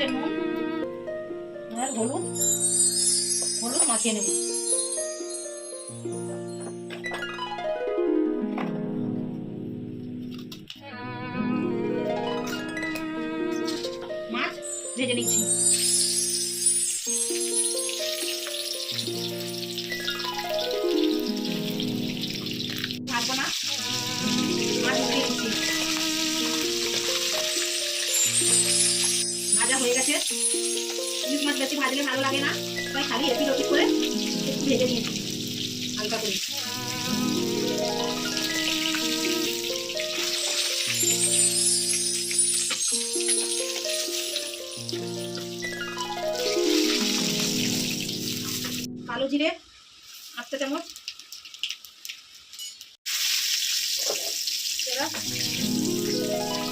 হচ্ছে নুন আর হলুদ, হলুদ মাখিয়ে নেব। মাছ ভেজে নিচ্ছি। ভাজবো না, মাছ উঠিয়ে দিচ্ছি। ভাজা হয়ে গেছে। ইলিশ মাছ বেশি ভাজলে ভালো লাগে না, তাই খালি এপিট ওপিট করে একটু ভেজে নিয়েছি হালকা করে। কালো জিরে 8 চামচ,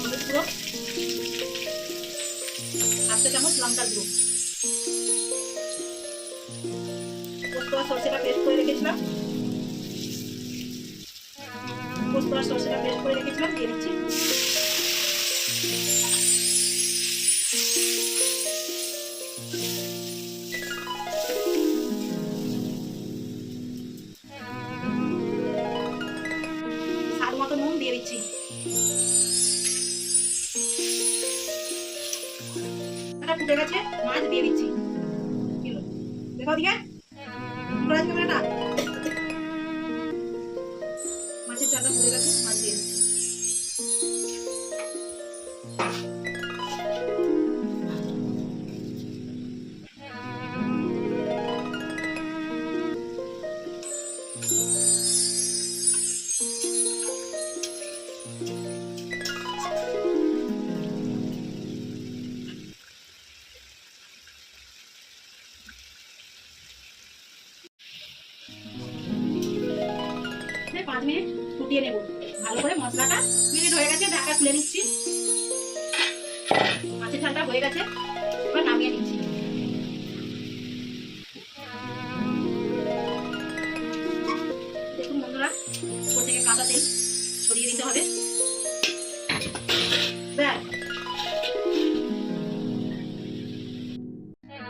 হলুদ গুঁড়ো 8 চামচ, লঙ্কার গুঁড়ো, পোস্ত আর সরষেটা পেস্ট করে রেখেছিলাম, পোস্ত আর সরষেটা পেস্ট করে রেখেছিলাম দিয়ে দিচ্ছি। স্বাদ মতো নুন দিয়ে দিচ্ছি। এটা ফুটে গেছে, মাছ দিয়ে দিচ্ছি। দেখো দিকে ক্যামেরাটা, মাছের চালটা ফুটে গেছে, মাছ দিয়ে দিচ্ছি। প্রায় 5 মিনিট ফুটিয়ে নেব ভালো করে মশলাটা। মিনিট হয়ে গেছে, ঢাকা খুলে নিচ্ছি। মাছের ঝালটা হয়ে গেছে, এবার নামিয়ে নিচ্ছি। দেখুন বন্ধুরা, উপর থেকে কাঁচা তেল ছড়িয়ে দিতে হবে।